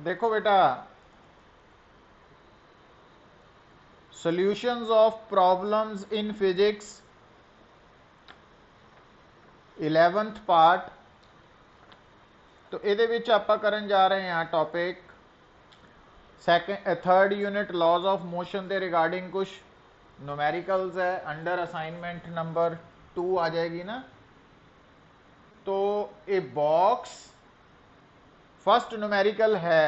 देखो बेटा, solutions of problems in physics 11th part. तो ਇਹਦੇ ਵਿੱਚ ਆਪਾਂ ਕਰਨ ਜਾ ਰਹੇ ਹਾਂ topic third unit laws of motion के रिगार्डिंग कुछ न्यूमेरिकल्स है। अंडर असाइनमेंट नंबर 2 आ जाएगी ना। तो ए बॉक्स फर्स्ट न्यूमेरिकल है,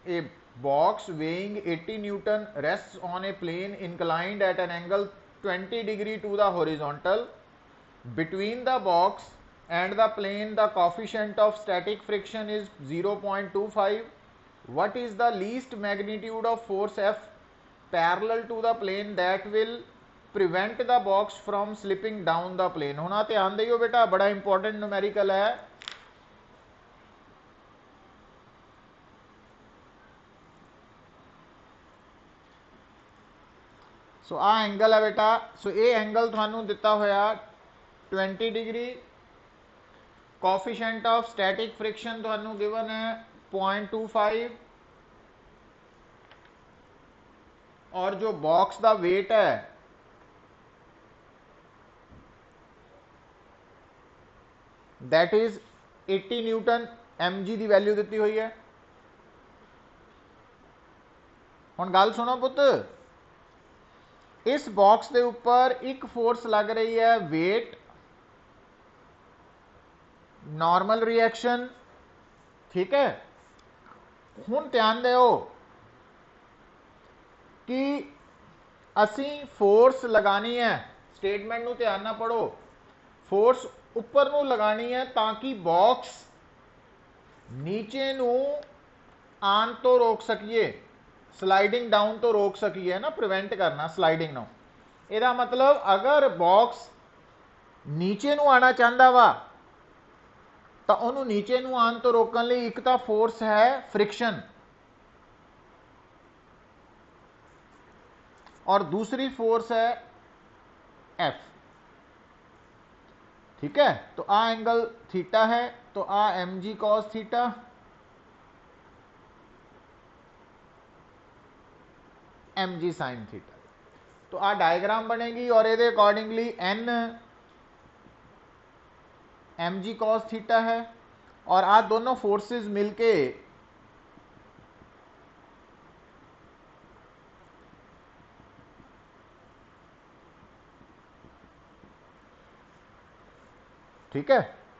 a box weighing 80 newton rest on a plane inclined at an angle 20 degree to the horizontal between the box and the plane the coefficient of static friction is 0.25. what is the least magnitude of force F parallel to the plane that will prevent the box from slipping down the plane। होना ध्यान दियो बेटा, बड़ा important numerical है। सो आ angle है बेटा। सो ये angle थानू दिता होया 20 degree, coefficient of static friction थानू गिवन है 0.25, और जो बॉक्स का वेट है दैट इज 80 न्यूटन mg की वैल्यू दी हुई है। हुण गल सुनो पुत, इस बॉक्स के ऊपर एक फोर्स लग रही है वेट, नॉर्मल रिएक्शन, ठीक है। हुण ध्यान दो कि असी फोर्स लगानी है, स्टेटमेंट नूं ध्यान ना पढ़ो, फोर्स उपर नूं लगानी है ताकि बॉक्स नीचे नूं आन तो रोक सकिए, स्लाइडिंग डाउन तो रोक सकिए ना, प्रिवेंट करना स्लाइडिंग नूं। इहदा मतलब अगर बॉक्स नीचे नूं आना चाहता वा तो उन्होंने नीचे नूं आन तो रोकने लई एक तो फोर्स है फ्रिक्शन, और दूसरी फोर्स है एफ, ठीक है। तो आ एंगल थीटा है, तो आ mg cos theta, mg sin theta. तो आ डायग्राम बनेगी और ये accordingly n mg cos theta है, और आ दोनों फोर्सेस मिलके ठीक है।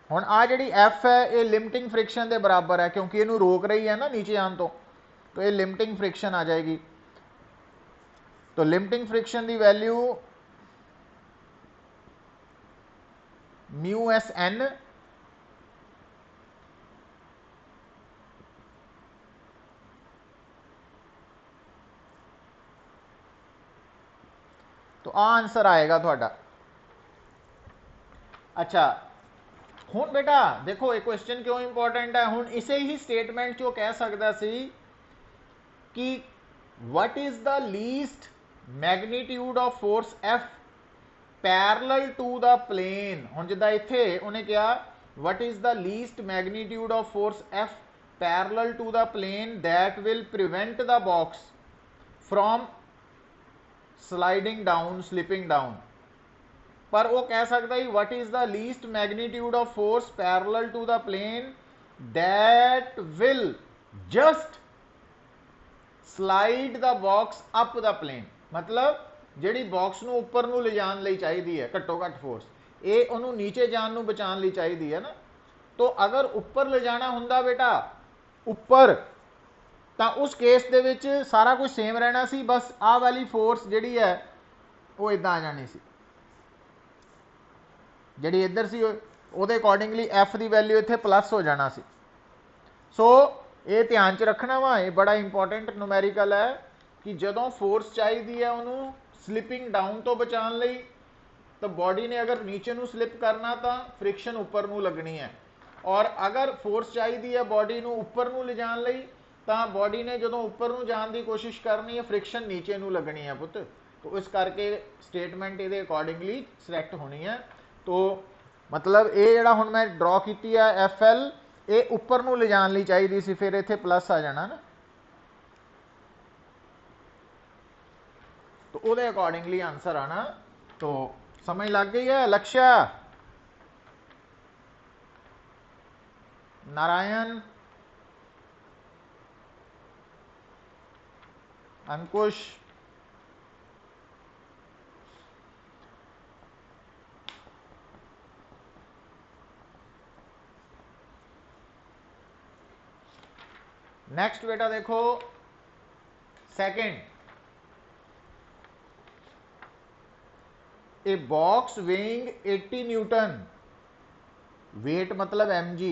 हुण आ जिहड़ी एफ है ये लिमिटिंग फ्रिक्शन के बराबर है, क्योंकि इनू रोक रही है ना नीचे आने तो ये लिमिटिंग फ्रिक्शन आ जाएगी। तो लिमिटिंग फ्रिक्शन की वैल्यू म्यू एस एन, तो आ आंसर आएगा थोड़ा। अच्छा हुण बेटा देखो ये क्वेश्चन क्यों इंपॉर्टेंट है। हुण इसे ही स्टेटमेंट चो कह सकता सी कि what is the least magnitude of force F parallel to the plane. हुण जिद्दां इत्थे उन्हें कहा what is the least magnitude of force F parallel to the plane that will prevent the box from sliding down, slipping down. पर वो कह सकता है what is the least magnitude of force parallel to the plane that will just slide the box up the plane. मतलब जिहड़ी box नूं उपर नूं ले जाण लई चाहीदी है घट्टो घट फोर्स, ये उन्होंने नीचे जाण नूं बचाण लई चाहीदी है ना। तो अगर उपर ले जाना हुंदा बेटा उपर, तो उस केस दे विच सारा कुछ सेम रहना सी, बस आ वाली फोर्स जिहड़ी है वो इदां आ जानी सी, जिहड़ी इधर सी उहदे अकॉर्डिंगली एफ की वैल्यू इत्थे प्लस हो जाना सी। सो ये ध्यान च रखना वा, ये बड़ा इंपॉर्टेंट न्यूमेरिकल है कि जदों फोर्स चाहिए है उन्होंने स्लिपिंग डाउन तो बचाने लई, तो बॉडी ने अगर नीचे नूं स्लिप करना तो फ्रिक्शन उपर नूं लगनी है, और अगर फोर्स चाहिए है बॉडी नूं उपर नूं ले जाण लई तो बॉडी ने जदों उपर नूं जाण की कोशिश करनी है फ्रिक्शन नीचे नूं लगनी है पुत। तो इस करके स्टेटमेंट ये अकॉर्डिंगली सिलेक्ट होनी है। तो मतलब ये जिहड़ा हुण मैं ड्रॉ की है एफ एल, ये उपर नूं ले जाण लई चाहीदी सी, फिर इत्थे प्लस आ जाना ना, तो उहदे अकॉर्डिंगली आंसर आना। तो समझ लग गई है? लक्ष्य, नारायण, अंकुश, नेक्स्ट बेटा देखो second, a box weighing 80 newton, weight मतलब mg,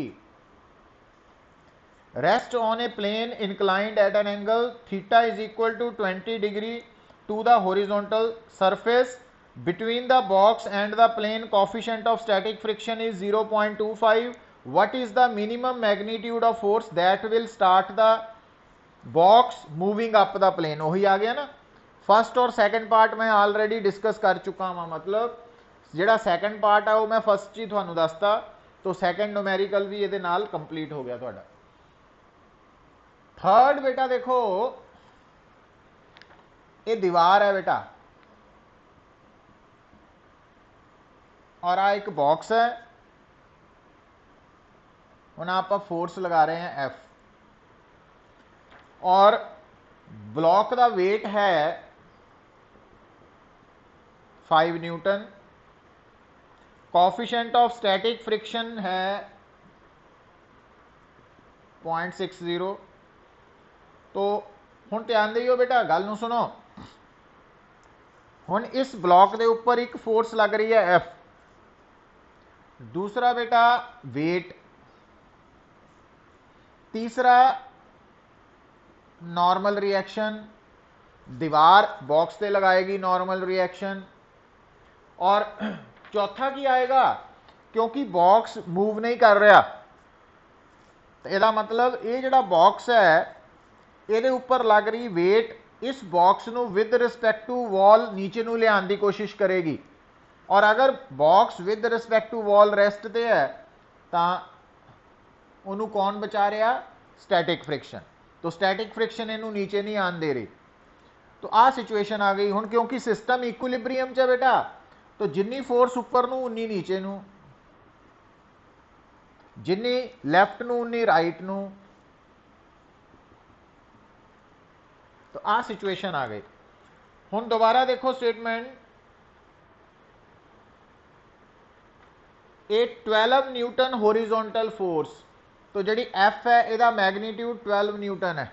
rest on a plane inclined at an angle theta is equal to 20 degree to the horizontal surface between the box and the plane, coefficient of static friction is 0.25, what is the minimum magnitude of force that will start the box moving up the plane? वही आ गया ना, first और second part मैं already discuss कर चुका हाँ, मतलब जिहड़ा सेकंड पार्ट है वो मैं फर्स्ट ही तुहानू दसता, तो सेकंड न्यूमेरिकल भी ये नाल कंप्लीट हो गया तुहाडा। थर्ड बेटा देखो, ये दीवार है बेटा, और आ एक बॉक्स है, हुण आप फोर्स लगा रहे हैं F, और ब्लॉक का वेट है 5 Newton, coefficient of static friction है 0.60। तो हुण ध्यान दिओ बेटा, गल नूं सुनो, हुण इस ब्लॉक के उपर एक फोर्स लग रही है F, दूसरा बेटा वेट, तीसरा नॉर्मल रिएक्शन, दीवार बॉक्स से लगाएगी नॉर्मल रिएक्शन, और चौथा की आएगा, क्योंकि बॉक्स मूव नहीं कर रहा, तो यदा मतलब ये जिहड़ा बॉक्स है ये उपर लग रही वेट इस बॉक्स नूं विद रिस्पैक्ट टू वॉल नीचे नूं लियाण दी कोशिश करेगी, और अगर box with respect to wall rest ते है तो उन्होंने कौन बचा रहा? Static friction. तो स्टैटिक फ्रिक्शन इनू नीचे नहीं आन दे रही, तो आ सिचुएशन आ गई। हुण क्योंकि सिस्टम इक्विलिब्रियम च है बेटा, तो जिन्नी फोर्स उपर नू उन्नी नीचे नू, जिन्नी लैफ्ट नू उन्नी राइट नू, तो आ सिचुएशन आ गई। हुण दोबारा देखो स्टेटमेंट, ए 12 न्यूटन होरिजोंटल फोर्स, तो जी एफ है यदा मैग्नीट्यूड 12 न्यूटन है,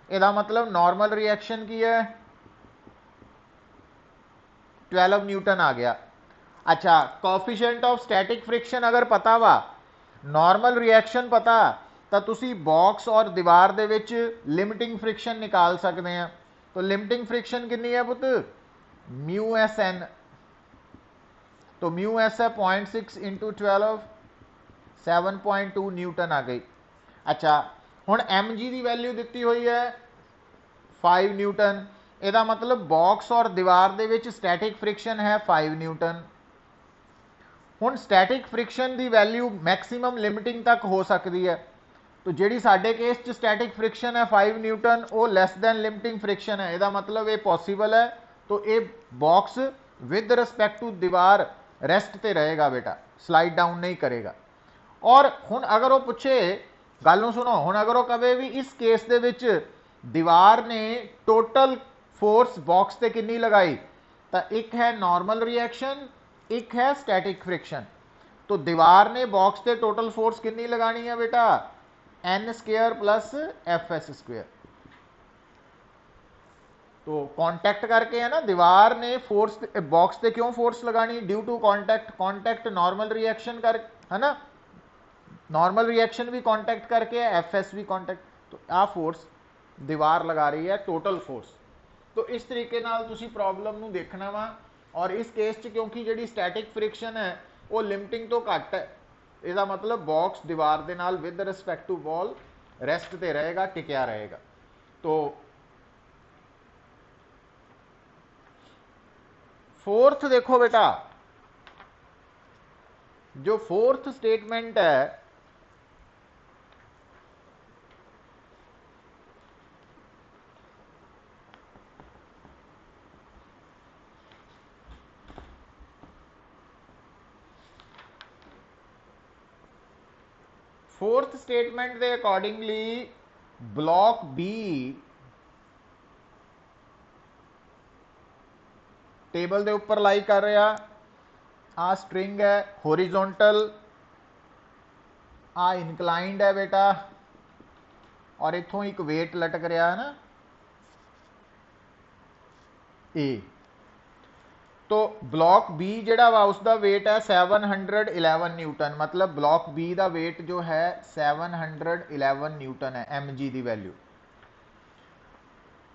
यदा मतलब नॉर्मल रिएक्शन की है 12 न्यूटन आ गया। अच्छा, कोफिशिएंट ऑफ स्टैटिक फ्रिक्शन अगर पता वा, नॉर्मल रिएक्शन पता, तो तुसी बॉक्स और दीवार दे विच लिमिटिंग फ्रिक्शन निकाल सकते हैं। तो लिमिटिंग फ्रिक्शन कितनी है पुत? म्यू एस एन, तो म्यू एस है 0.6 इंटू 12, 7.2 न्यूटन आ गई। अच्छा, हुण एम जी की वैल्यू दी हुई है 5 न्यूटन, यदा मतलब बॉक्स और दीवार दे विच स्टैटिक फ्रिक्शन है 5 न्यूटन। हुण स्टैटिक फ्रिक्शन की वैल्यू मैक्सीमम लिमिटिंग तक हो सकती है, तो जी साडे केस च स्टैटिक फ्रिक्शन है 5 न्यूटन, वो लैस दैन लिमिटिंग फ्रिक्शन है, यदा मतलब ये पॉसीबल है। तो ये बॉक्स विद रिस्पैक्ट टू दीवार रेस्ट ते रहेगा बेटा, स्लाइड डाउन नहीं करेगा। और हुण अगर वो पूछे, गल नूं सुनो, हुण अगर वो कहे भी इस केस दे विच दीवार ने टोटल फोर्स बॉक्स ते कितनी लगाई, तो एक है नॉर्मल रिएक्शन, एक है स्टैटिक फ्रिक्शन। तो दीवार ने बॉक्स ते टोटल फोर्स कितनी लगानी है बेटा? N square plus F S square. तो कांटेक्ट करके है ना, दीवार ने फोर्स बॉक्स पे क्यों फोर्स लगानी? Due to contact, contact normal reaction कर, है ना, नॉर्मल रिएक्शन भी कांटेक्ट करके है, एफ एस भी कांटेक्ट, तो आ फोर्स दीवार लगा रही है टोटल फोर्स। तो इस तरीके नाल तुसी प्रॉब्लम नूं देखना वा। और इस केस च क्योंकि जी स्टैटिक फ्रिक्शन है वो लिमिटिंग तो घट है, इसका मतलब बॉक्स दीवार दे नाल with respect to wall rest ते रहेगा, टिकया रहेगा। तो फोर्थ देखो बेटा, जो फोर्थ स्टेटमेंट है फोर्थ स्टेटमेंट के अकॉर्डिंगली ब्लॉक बी टेबल के उपर लाई कर रहा, आ स्ट्रिंग है होरिजोनटल, आ इनकलाइंड है बेटा, और इथों एक वेट लटक रहा है ना ए। तो ब्लॉक बी जिहड़ा वा उसका वेट है 711 न्यूटन, मतलब ब्लॉक बी का वेट जो है 711 न्यूटन है, एम जी की value.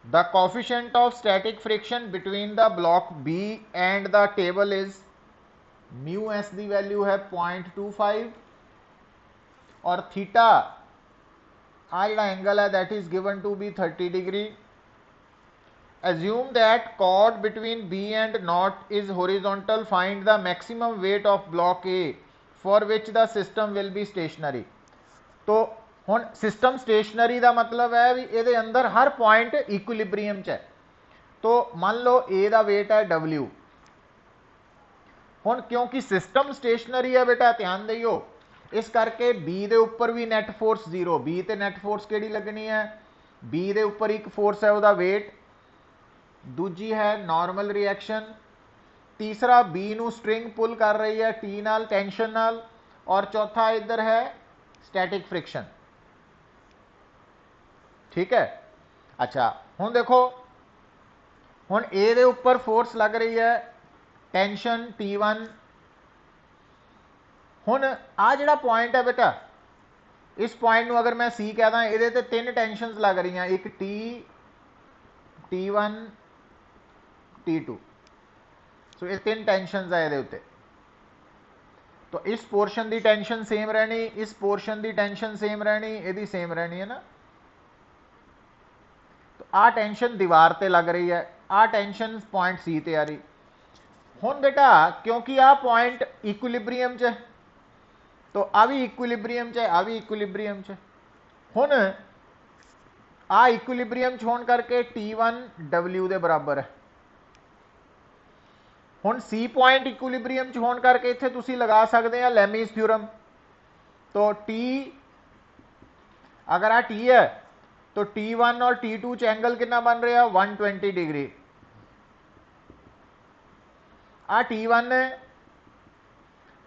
The coefficient of static friction between the block B and the table is mu S की वैल्यू है 0.25, और थीटा आ जिहड़ा एंगल है that is given to be 30 degree. Assume that chord between B and knot is horizontal. Find the maximum weight of block A for which the system will be stationary. तो हुण system stationery का मतलब है भी ये अंदर हर point equilibrium च है। तो मान लो A का वेट है W, हुण क्योंकि सिस्टम स्टेशनरी है बेटा ध्यान दियो, इस करके B के उपर भी नैट फोर्स 0, B ते नैट फोर्स केड़ी लगनी है, B के उपर एक फोर्स है वह वेट, दूजी है नॉर्मल रिएक्शन, तीसरा बी नू स्ट्रिंग पुल कर रही है टी नाल टेंशन नाल, और चौथा इधर है स्टैटिक फ्रिक्शन। ठीक है, अच्छा हुण देखो, हुण ए दे उपर फोर्स लग रही है टेंशन T1। हुण आ जिहड़ा पॉइंट है बेटा, इस पॉइंट नू अगर मैं सी कह दा, ये ते 3 टेंशन लग रही हैं, एक T1 T2, सो ये 3 टेंशन है ये उत्ते। तो इस पोर्शन की टेंशन सेम रहनी, इस पोर्शन की टेंशन सेम रहनी, यदि सेम रहनी है ना। तो आ टेंशन दीवार ते लग रही है, आ टेंशन पॉइंट सी ते आ रही। हुण बेटा क्योंकि आ पॉइंट इक्विलिब्रियम च है, तो आ भी इक्विलिब्रियम च है, आ भी इक्विलिब्रियम च है। हुण आ इक्विलिब्रियम च होने करके T1 W के बराबर है। हुण सी पॉइंट इक्विलिब्रियम च होने करके इत्थे तुसीं लगा सकते हैं लैमीज थ्योरम। तो T अगर आ T है तो T1 और T2 च एंगल कितना बन रहा है 120 डिग्री। आ T1 है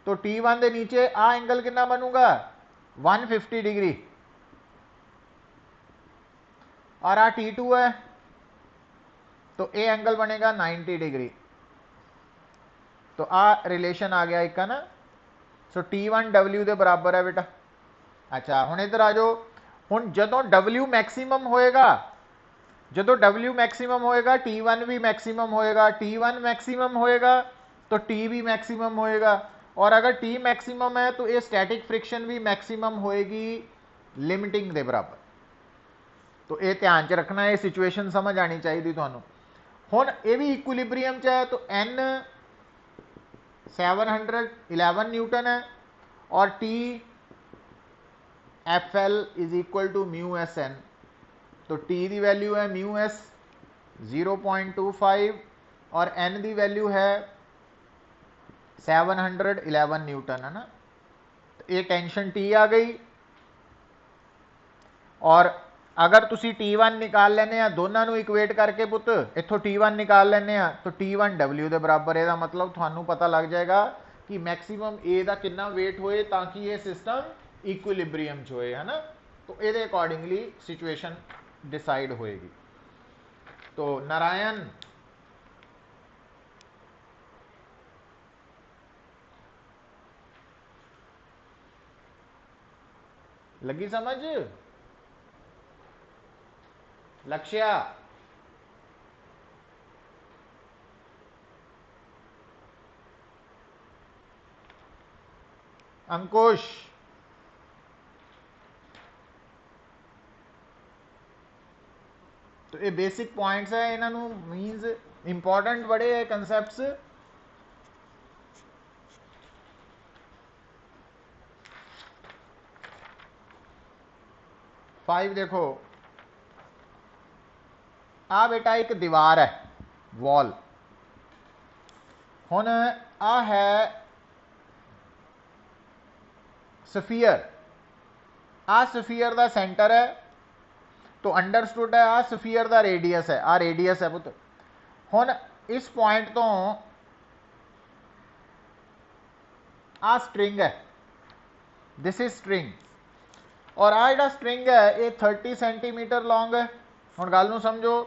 तो T1 के नीचे आ एंगल कितना बनूगा 150 डिग्री, और आ T2 है तो ए एंगल बनेगा 90 डिग्री। तो आ रिलेशन आ गया एक ना। सो T1 W के बराबर है बेटा। अच्छा हुण इधर आ जाओ, हुण जदों W मैक्सीमम होएगा, जदों W मैक्सीमम होएगा T1 भी मैक्सीमम होएगा, T1 मैक्सीमम होएगा तो T भी मैक्सीमम होएगा, और अगर T मैक्सीमम है तो ये स्टैटिक फ्रिक्शन भी मैक्सीमम होएगी लिमिटिंग के बराबर। तो ये ध्यान च रखना, ये सिचुएशन समझ आनी चाहिए तुहानू। हुण ये भी इक्विलिब्रियम च है, तो N 711 न्यूटन है, और T FL is equal to mu S N. तो T की वैल्यू है म्यू एस 0.25, और N की वैल्यू है 711 न्यूटन है ना। तो ये टेंशन T आ गई, और अगर तुसी T1 निकाल लेने दोनों इक्वेट करके पुत इत्थों T1 निकाल लेने तो T1 W के बराबर, यदा मतलब थानू पता लग जाएगा कि मैक्सीमम ए का कितना वेट होए ताकि ये सिस्टम इक्विलिब्रियम च होए, है ना। तो ये अकॉर्डिंगली सिचुएशन डिसाइड होएगी। तो नारायण लगी समझ, लक्ष्या अंकुश, तो ये बेसिक पॉइंट्स है, इन्हों मीनस इंपॉर्टेंट बड़े है कंसैप्ट्स। 5 देखो, आ बेटा एक दीवार है वॉल, हुण आ है स्फीयर, आ सफीयर दा सेंटर है, तो अंडरस्टूड है आ सफीयर दा रेडियस है, आ रेडियस है पुत। हुण इस पॉइंट तो आ स्ट्रिंग है, दिस इज स्ट्रिंग, और आ जिहड़ा स्ट्रिंग है ये 30 सेंटीमीटर लॉन्ग है। हुण गल नूं समझो,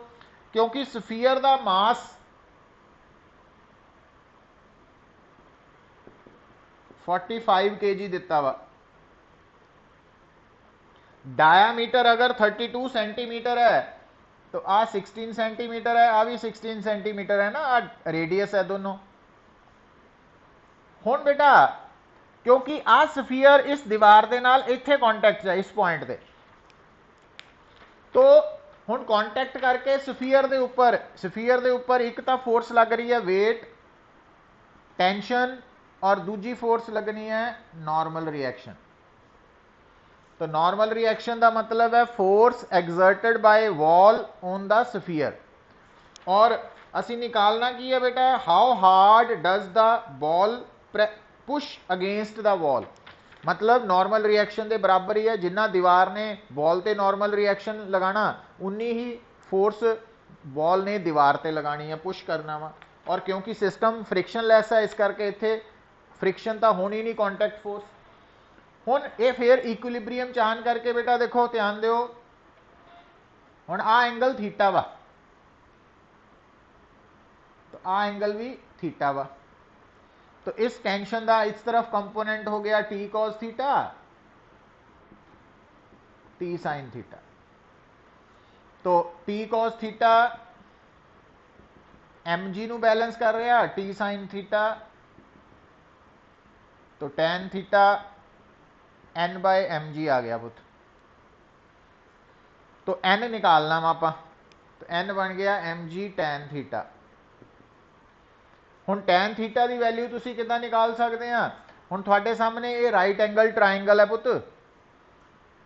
क्योंकि सफीयर दा मास 45 kg दिता वा, डायामीटर अगर 32 सेंटीमीटर है तो आ 16 सेंटीमीटर है, आ भी 16 सेंटीमीटर है ना, आ रेडियस है दोनों। हुण बेटा क्योंकि आ सफीयर इस दीवार दे नाल इत्थे कॉन्टैक्ट है इस पॉइंट ते, तो हुण कॉन्टैक्ट करके सफीयर दे उपर एक तो फोर्स लग रही है वेट टेंशन, और दूजी फोर्स लगनी है नॉर्मल रिएक्शन। तो नॉर्मल रिएक्शन का मतलब है force exerted by wall on the sphere, और असी निकालना की है बेटा, how hard does the ball push against the wall. मतलब नॉर्मल रिएक्शन के बराबर ही है, जिन्ना दीवार ने बॉल ते नॉर्मल रिएक्शन लगाना उन्नी ही फोर्स बॉल ने दीवार ते लगानी है, पुश करना वा। और क्योंकि सिस्टम फ्रिक्शनलैस है इस करके इत्थे फ्रिक्शन तो होनी नहीं, कॉन्टैक्ट फोर्स। हुण ये फिर इक्विलिब्रियम चाहन करके बेटा देखो ध्यान दिओ, हुण आ एंगल थीटा वा, तो आ एंगल भी थीटा वा, तो इस टेंशन का इस तरफ कंपोनेंट हो गया T cos theta, T sine theta. तो T cos theta M G नूं बैलेंस कर रहा, टी साइन थीटा, तो tan theta N by M G आ गया पुत। तो एन निकालना वा आपां, तो एन बन गया एम जी टैन थीटा। हुण टैन थीटा की वैल्यू तुसीं किद्दां निकाल सकते हैं? हुण तुहाडे सामने ये राइट एंगल ट्राइंगल है पुत,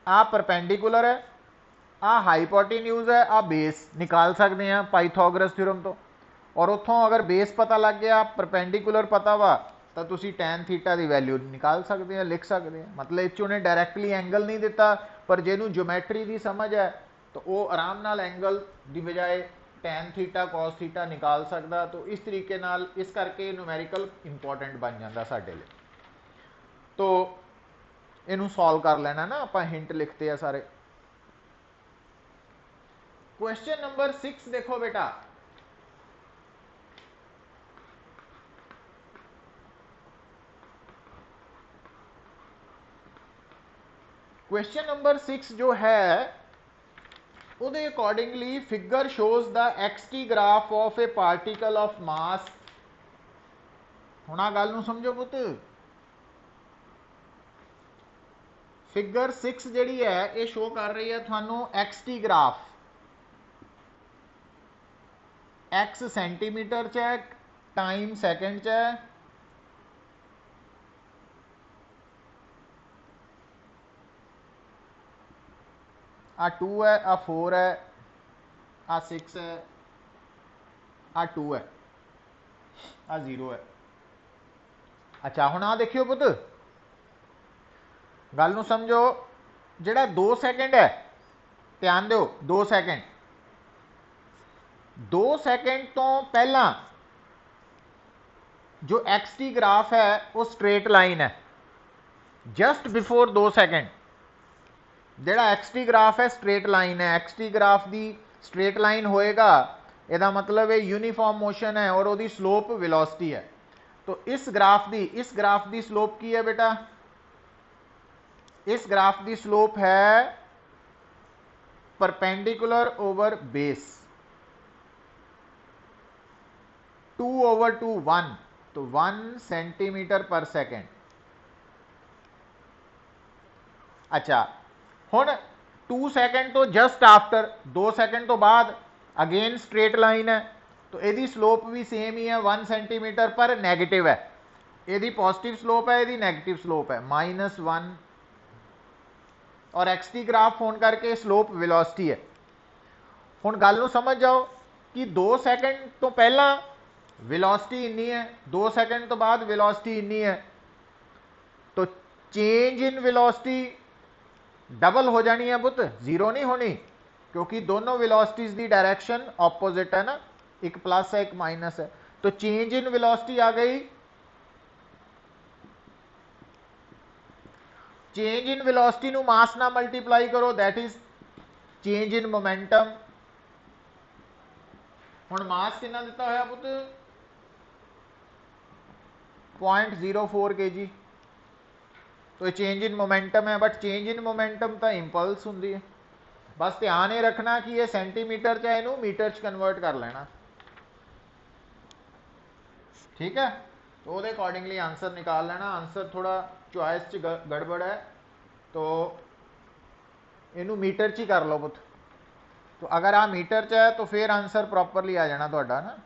आ परपेंडिकुलर है, आ हाइपोटेन्यूज है, आ बेस निकाल सकते हैं पाइथागोरस थ्योरम तो। और उत्थों अगर बेस पता लग गया, परपेंडिकुलर पता वा, तो तुसीं टैन थीटा की वैल्यू निकाल सकते हैं, लिख सकते हैं। मतलब इस उन्हें डायरैक्टली एंगल नहीं दिता, पर जिन्होंने ज्योमैट्री की समझ है तो वो आराम नाल एंगल की बजाय टैन थीटा कॉस थीटा निकाल सकता। तो इस तरीके नाल इस करके न्यूमैरिकल इंपॉर्टेंट बन जाता साडे लिए। तो इनू सॉल्व कर लेना ना, आप हिंट लिखते हैं सारे। क्वेश्चन नंबर 6 देखो बेटा, क्वेश्चन नंबर 6 जो है उहदे accordingly figure shows the x t graph of a particle of mass. हुण आ गल नूं समझो पुत, फिगर 6 जिहड़ी है ये शो कर रही है थानू एक्सटी ग्राफ, एक्स सेंटीमीटर च है, टाइम सैकेंड च है, आ 2 है, आ 4 है, आ 6 है, आ 2 है, आ 0 है। अच्छा हुण आ देखियो पुत, गल नूं समझो, जिहड़ा 2 सैकेंड है, ध्यान दो 2 सैकेंड, 2 सैकेंड तो पहला जो एक्स टी ग्राफ है वो स्ट्रेट लाइन है। जस्ट बिफोर 2 सैकेंड जिहड़ा एक्स टी ग्राफ है स्ट्रेट लाइन है। एक्स टी ग्राफ की स्ट्रेट लाइन होएगा, यदा मतलब ये यूनीफॉर्म मोशन है और वो स्लोप वेलोसिटी है। तो इस ग्राफ की स्लोप की है बेटा, इस ग्राफ की स्लोप है परपेंडिकुलर ओवर बेस 2/2 1, तो 1 सेंटीमीटर पर सेकेंड। अच्छा हुण 2 सैकेंड तो जस्ट आफ्टर, 2 सैकेंड तो बाद अगेन स्ट्रेट लाइन है, तो यदी स्लोप भी सेम ही है 1 सेंटीमीटर पर नैगेटिव है। यदी पॉजिटिव स्लोप है, यदी नैगेटिव स्लोप है -1, और एक्स टी ग्राफ होने करके स्लोप वेलोसिटी है। हुण गल नूं समझ जाओ कि 2 सैकेंड तो पहला वेलोसिटी इन्नी है, 2 सैकेंड तो बाद वेलोसिटी इन्नी है, तो चेंज इन वेलोसिटी डबल हो जानी है पुत, जीरो नहीं होनी, क्योंकि दोनों वेलोसिटीज की डायरेक्शन ऑपोजिट है ना, एक प्लस है एक माइनस है। तो चेंज इन वेलोसिटी आ गई, चेंज इन वेलोसिटी नु मास ना मल्टीप्लाई करो, that is change in momentum. हुण मास कितना दिता होया पुत, 0.04 kg। तो चेंज इन मोमेंटम है, बट चेंज इन मोमेंटम तो इंपल्स होंगी है। बस ध्यान ये रखना कि ये सेंटीमीटर चाहे इनू मीटर च कन्वर्ट कर लेना, ठीक है। तो वो अकॉर्डिंगली आंसर निकाल लेना। आंसर थोड़ा चॉइस च गड़बड़ है, तो इनू मीटर च ही कर लो पुत। तो अगर आ मीटर च है तो फिर आंसर प्रॉपरली आ जाना थोड़ा ना,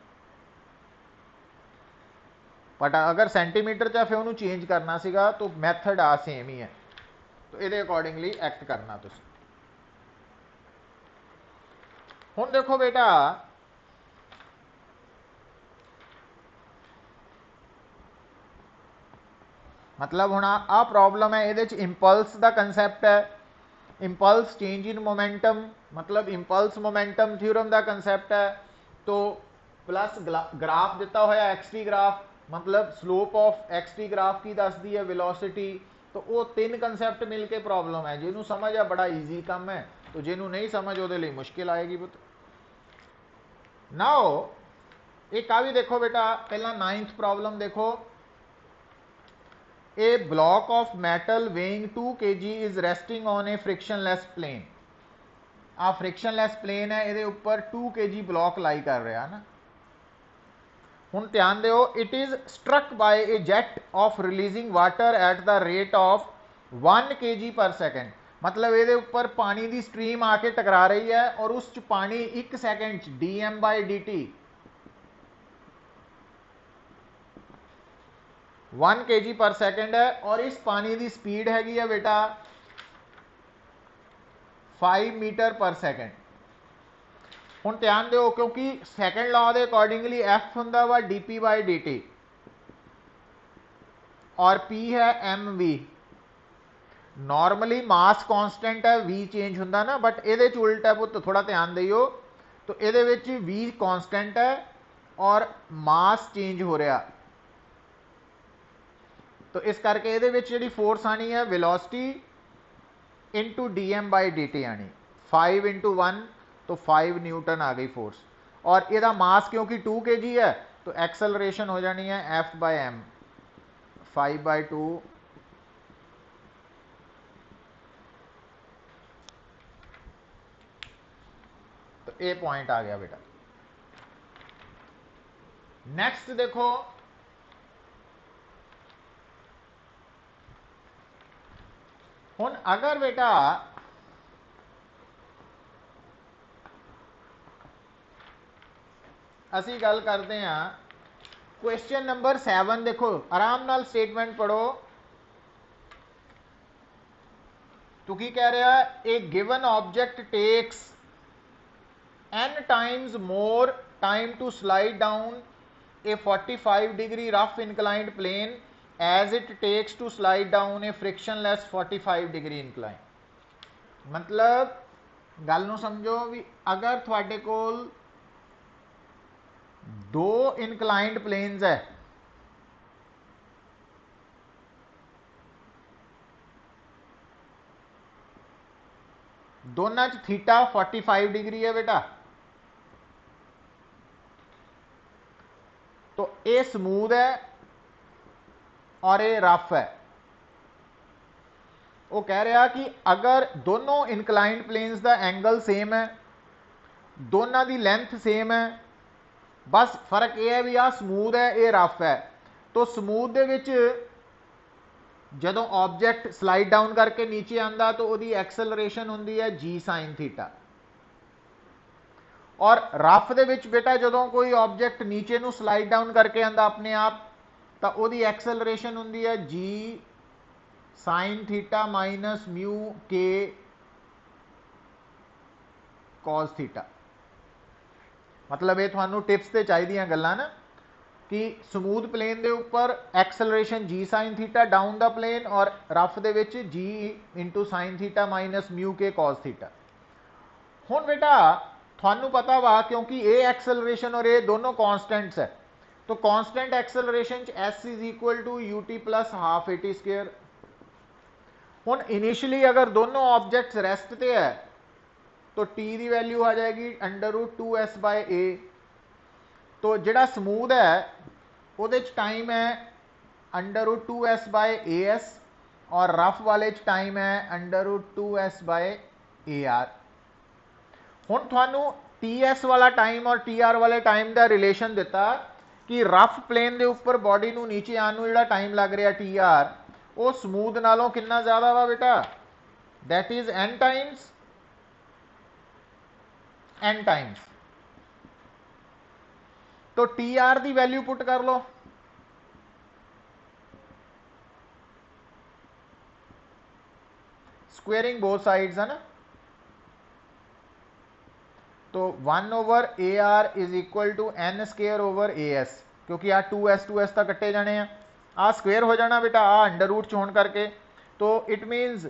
बट अगर सेंटीमीटर च फिर उन्होंने चेंज करना सीगा, तो मैथड आ सेम ही है। तो ये अकॉर्डिंगली एक्ट करना तुम। हुण देखो बेटा, मतलब हुण आ प्रॉब्लम है, ये इंपल्स का कंसैप्ट है, इंपल्स चेंज इन मोमेंटम, मतलब इंपल्स मोमेंटम थ्योरम का कंसैप्ट है। तो प्लस ग्राफ दिता होया एक्सटी ग्राफ, मतलब स्लोप ऑफ एक्सटी ग्राफ की दसदी है वेलोसिटी। तो वो तीन कंसैप्ट मिलके प्रॉब्लम है, जिन्होंने समझ आ बड़ा ईजी काम है, तो जिन्होंने नहीं समझ वो मुश्किल आएगी पुत। नाउ एक आ भी देखो बेटा, पहला 9th प्रॉब्लम देखो, a block of metal weighing 2 kg is resting on a frictionless plane. आ फ्रिक्शनलैस प्लेन है, ये ऊपर 2 kg ब्लॉक लाई कर रहा है ना। हुण ध्यान दो, it is struck by a jet of releasing water at the rate of 1 kg per second. मतलब ये ऊपर पानी की स्ट्रीम आके टकरा रही है, और उस पानी 1 second dm/dt 1 kg per second है, और इस पानी की स्पीड हैगी है बेटा 5 मीटर पर सेकेंड। हुण ध्यान दो, क्योंकि सैकेंड लॉ के अकॉर्डिंगली एफ हुंदा वा dp/dt और p है mv। नॉर्मली मास कांस्टेंट है, v चेंज हुंदा ना, बट ये उल्ट है पुत, थोड़ा ध्यान दियो। तो ये v कांस्टेंट है और मास चेंज हो रहा, तो इस करके ये जी फोर्स आनी है वेलोसिटी इंटू dm/dt आनी, 5 × 1, तो 5 न्यूटन आ गई फोर्स। और यदा मास क्योंकि 2 kg है, तो एक्सेलरेशन हो जानी है F/m 5/2। तो ये पॉइंट आ गया बेटा। नेक्स्ट देखो, हुण अगर बेटा असी गल करते हैं क्वेश्चन नंबर 7, देखो आराम नाल स्टेटमेंट पढ़ो। तो की कह रहा है, a given object takes n times more time to slide down a 45 degree rough inclined plane as it takes to slide down a frictionless 45 degree incline. मतलब गल नूं समझो भी, अगर थोड़े कोल 2 इनकलाइंड प्लेन्स है, दोनों च थीटा 45 डिग्री है बेटा, तो ये स्मूथ है और ये रफ है। वो कह रहा कि अगर दोनों इनकलाइंड प्लेन्स का एंगल सेम है, दोनों की लेंथ सेम है, बस फर्क यह है भी आ स्मूथ है ये रफ है, तो स्मूथ दे विच जदों ऑब्जेक्ट स्लाइड डाउन करके नीचे आता तो वही एक्सेलरेशन होंगी है जी साइन थीटा। और रफ दे विच बेटा जदों कोई ऑब्जेक्ट नीचे नू स्लाइड डाउन करके आता अपने आप, तो वही एक्सेलरेशन होंगी है जी साइन थीटा माइनस म्यू के कॉस थीटा। मतलब ये थानू टिप्स ते चाहिए गल्लां ना। कि ਸਮੂਥ ਪਲੇਨ ਦੇ ਉੱਪਰ acceleration g sin theta down the plane और रफ ਦੇ ਵਿੱਚ g into sin theta minus mu के cos थीटा। ਹੁਣ बेटा ਤੁਹਾਨੂੰ पता वा क्योंकि ये एक्सलरेशन और ये दोनों कॉन्स्टेंट्स है, तो constant acceleration s is equal to ut plus half at square. ਹੁਣ इनिशियली अगर दोनों ऑब्जेक्ट्स रेस्ट पे है तो t की वैल्यू आ जाएगी √2s/a। तो जिहड़ा समूथ है ਉਹਦੇ ਚ टाइम है √2s/as और रफ वाले च टाइम है √2s/ar। ਹੁਣ ਤੁਹਾਨੂੰ ts वाला टाइम और tr वाले टाइम का रिलेशन दिता कि रफ प्लेन के उपर बॉडी को नीचे आने को जिहड़ा टाइम लग रहा tr वो समूथ नालों कितना ज़्यादा वा बेटा, दैट इज n टाइम्स। तो tr की वैल्यू पुट कर लो, स्क्वेयरिंग बोथ साइड्स है ना, तो 1/ar is equal to n square over as, क्योंकि आ 2s तक कट्टे जाने हैं, आ स्क्वेयर हो जाना बेटा आ अंडर रूट च होने करके, तो इट मीनस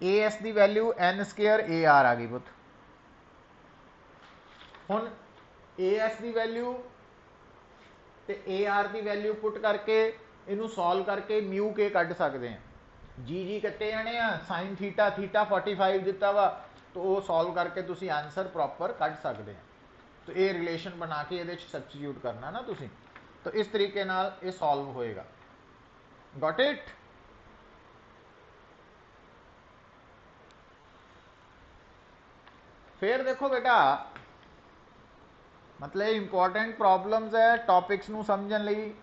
as की वैल्यू n स्क्वेयर ar आ गई पुत। हुण as की वैल्यू ते ar की वैल्यू पुट करके इनू सॉल्व करके म्यू के कढ़ सकते हैं, जी कट्टे जाने आ, साइन थीटा 45 दिता वा, तो वो सॉल्व करके तुसी आंसर प्रॉपर कढ़ सकते हैं। तो ये रिलेशन बना के ये सबस्टिट्यूट करना ना तुसी, तो इस तरीके नाल ये सॉल्व होएगा। Got it? फिर देखो बेटा मतलब इंपॉर्टेंट प्रॉब्लम्स है टॉपिक्स नू समझन लई।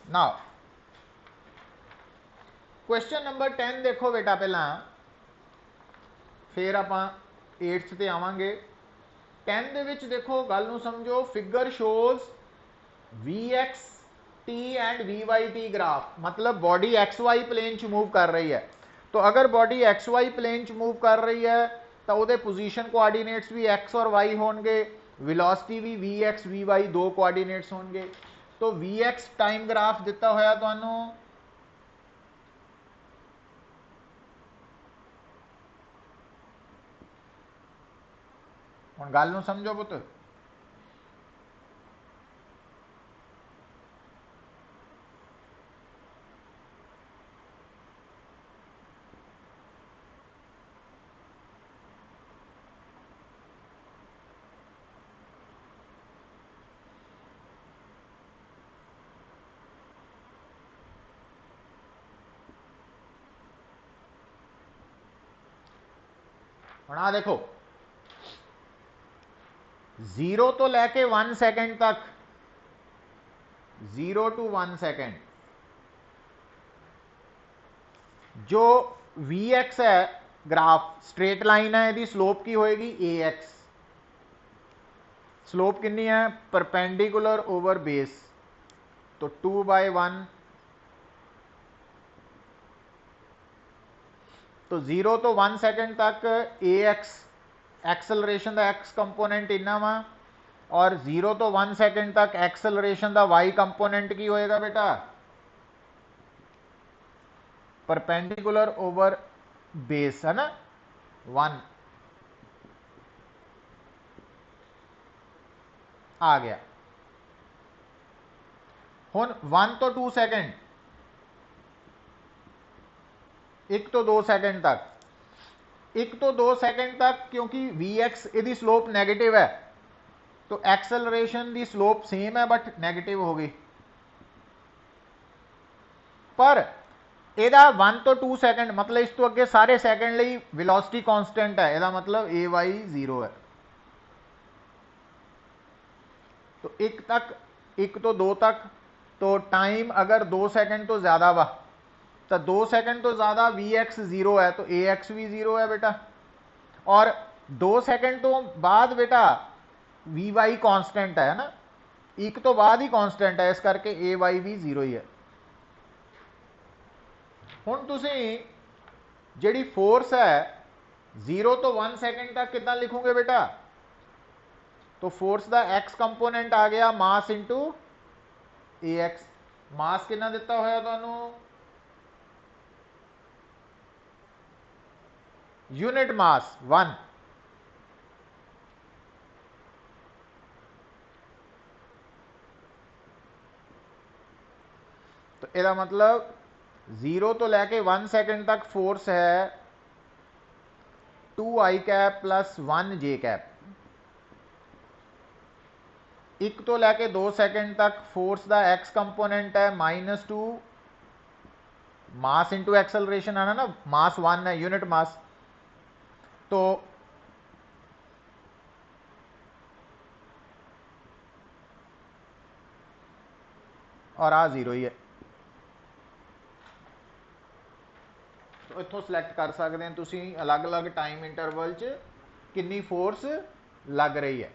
नाउ क्वेश्चन नंबर 10 देखो बेटा पहला, फिर आप 8th ते आवांगे। 10 दे विच देखो गल नू समझो, figure shows vx t and vy t graph, मतलब बॉडी एक्स वाई प्लेन च मूव कर रही है। तो अगर बॉडी एक्स वाई प्लेन च मूव कर रही है तो वो पोजीशन कोआर्डिनेट्स भी x और y होंगे, वेलोसिटी भी vx vy दो कोआर्डिनेट्स होंगे। तो vx टाइम ग्राफ दिता होया तुहानू, हुण गल नू समझो पुत, हुण आ देखो 0 तो लैके 1 सेकेंड तक, 0 to 1 सेकेंड जो vx है ग्राफ स्ट्रेट लाइन है, यदि स्लोप की होएगी ax। स्लोप कितनी है, परपेंडिकुलर ओवर बेस, तो 2/1। तो 0 तो 1 सेकेंड तक ax एक्सलरेशन का x कंपोनेंट इन्ना वा, और 0 तो 1 सेकेंड तक एक्सलरेशन का y कंपोनेंट की होएगा बेटा, परपेंडिकुलर ओवर बेस है ना 1 आ गया। हुण 1 तो 2 सेकेंड, 1 तो 2 सेकेंड तक, 1 तो 2 सेकेंड तक क्योंकि vx इहदी स्लोप नेगेटिव है, तो एक्सलरेशन की स्लोप सेम है बट नेगेटिव हो गई। पर ਇਹਦਾ 1 तो 2 सेकेंड मतलब इस तो अगे सारे सेकेंड ਲਈ वेलोसिटी कांस्टेंट है, ਇਹਦਾ मतलब ay 0 है। तो 1 तक, 1 तो 2 तक, तो टाइम अगर 2 सेकेंड तो ज़्यादा वा, तो 2 सेकेंड तो ज़्यादा vx 0 है, तो ax भी 0 है बेटा, और 2 सेकेंड तो बाद बेटा vy कांस्टेंट है ना, 1 तो बाद ही कांस्टेंट है, इस करके ay भी 0 ही है। हुण तुसीं जिहड़ी फोर्स है 0 तो 1 सेकेंड तक कितना लिखोगे बेटा? तो फोर्स का एक्स कंपोनेंट आ गया मास इंटू ए एक्स। मास कितना दिता होया तुहानू? Unit mass 1। तो यदा मतलब 0 तो लैके 1 सेकेंड तक फोर्स है 2 आई कैप प्लस 1 जे कैप। 1 तो लैके 2 सेकेंड तक फोर्स का एक्स कंपोनेंट है -2 मास इंटू एक्सेलरेशन आना ना, मास 1 है यूनिट मास। तो और आ 0 ही है। तो इतों सिलेक्ट कर सकते हैं तुसी अलग अलग टाइम इंटरवल च कितनी फोर्स लग रही है।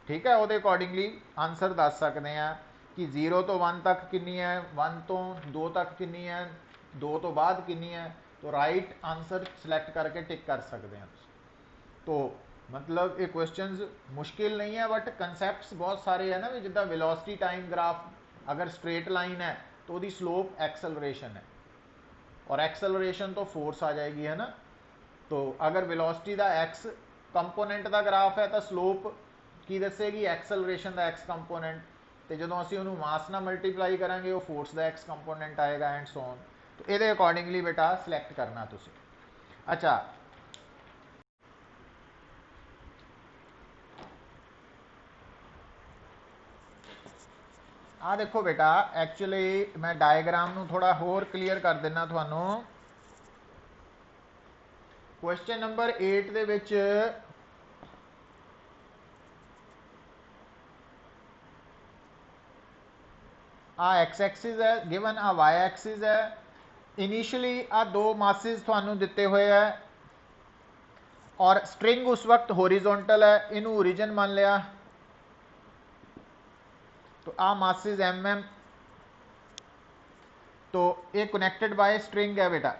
ठीक है, वो अकॉर्डिंगली आंसर दस सकते हैं कि 0 तो 1 तक कितनी है, 1 तो 2 तक कितनी है, 2 तो बाद कितनी है। तो राइट आंसर सिलेक्ट करके टिक कर सकते हैं। तो मतलब ये क्वेश्चंस मुश्किल नहीं है, बट कंसैप्ट्स बहुत सारे है ना भी, जिदा वेलोसिटी टाइम ग्राफ अगर स्ट्रेट लाइन है तो वो स्लोप एक्सेलरेशन है, और एक्सेलरेशन तो फोर्स आ जाएगी, है ना। तो अगर वेलोसिटी का एक्स कंपोनेंट का ग्राफ है तो स्लोप की दसेगी एक्सेलरेशन का एक्स कंपोनेंट, तो जो असं उन्होंने मास ना मल्टीप्लाई करांगे वो फोर्स का एक्स कंपोनेंट आएगा एंड सो ऑन। तो ये अकॉर्डिंगली बेटा सिलेक्ट करना तुसी। अच्छा, आ देखो बेटा, एक्चुअली मैं डायग्राम थोड़ा होर क्लीयर कर देना थानू। क्वेश्चन नंबर 8 दे विच आ एक्स एक्सिस है गिवन, आ वाई एक्सिस है। इनिशियली आ दो मासिस थानू दिते हुए है और स्ट्रिंग उस वक्त होरिजोंटल है, इनू ओरिजिन मान लिया। तो आ मासिस एम एम, तो ये कनेक्टेड बाय स्ट्रिंग है बेटा,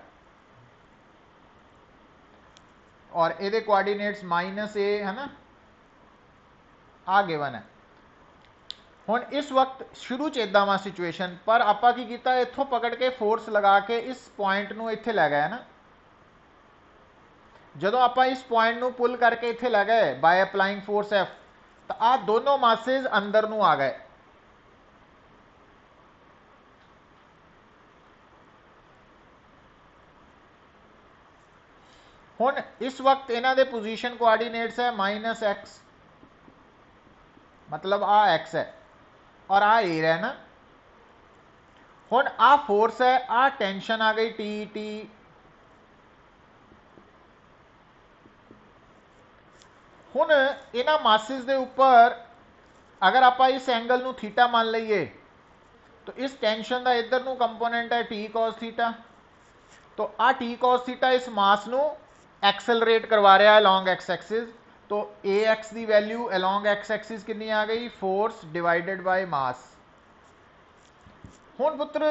और ये कोऑर्डिनेट्स -a है ना, आ गिवन है। हुण इस वक्त शुरू च इदा वा सिचुएशन, पर आपां की कीता, इत्थों पकड़ के फोर्स लगा के इस पॉइंट नूं इत्थे लै गए ना। जदों आपां इस पॉइंट नूं पुल करके इत्थे लै गए बाय अप्लाइंग फोर्स एफ, तो आ दोनों मासिस अंदर नूं आ गए। हुण इस वक्त इन्हां दे पोजीशन कोऑर्डिनेट्स है -x, मतलब आ x है और आ एयर है ना। हुण आ फोर्स है, आ टेंशन आ गई टी। हुण इन्हां मासिस दे उपर अगर आप इस एंगल नूं थीटा मान लीए, तो इस टेंशन का इधर नूं कंपोनेंट है टी कॉस थीटा। तो आ टी कॉस थीटा इस मास नूं एक्सेलरेट करवा रहा है अलॉन्ग एक्स एक्सिस। तो ए एक्स की वैल्यू अलॉन्ग एक्स एक्सिस कितनी आ गई, फोर्स डिवाइडेड बाय मास। हुण पुत्र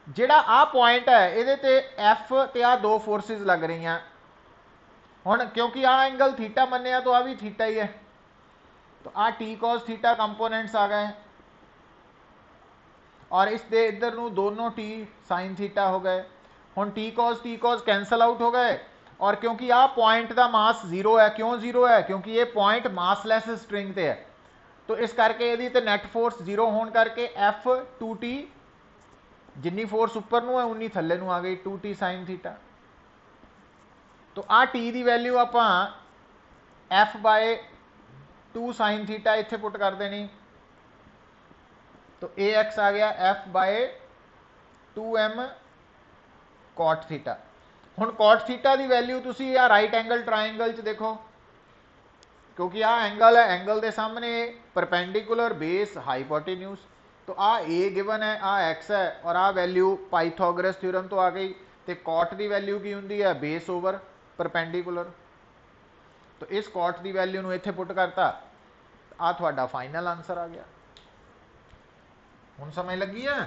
जिहड़ा आ पॉइंट है इहदे ते एफ ते आ दो फोर्सिस लग रही हैं। हुण क्योंकि आ एंगल थीटा मन्निया तो आ भी थीटा ही है, तो आ टी कॉस थीटा कंपोनेंट्स आ गए, और इस दे इधर नूं दोनों टी साइन थीटा हो गए। हुण टी कॉस कैंसल आउट हो गए, और क्योंकि आ पॉइंट का मास 0 है, क्यों 0 है, क्योंकि ये पॉइंट मासलैस स्ट्रिंग ते है, तो इस करके यदि ते नेट फोर्स 0 होने करके एफ 2t, जिन्नी फोर्स उपर नूं है उन्नी थल्ले नूं आ गई 2t साइन थीटा। तो आ टी की वैल्यू आपां एफ बाय 2 साइन थीटा इत्थे पुट कर देनी। तो ए एक्स आ गया F by 2m cot theta. हुण कॉट थीटा की वैल्यू तुसी आ राइट एंगल ट्राइंगल च देखो, क्योंकि आ एंगल है, एंगल के सामने परपेंडिकुलर बेस हाइपोटेन्यूज। तो आ ए गिवन है, आ एक्स है, और आ वैल्यू पाइथागोरस थ्योरम तो आ गई। तो कॉट की वैल्यू की होंगी है, बेस ओवर परपेंडिकुलर। तो इस कॉट की वैल्यू नूं इत्थे पुट करता, आ तुहाडा फाइनल आंसर आ गया। हुण समझ लगी है।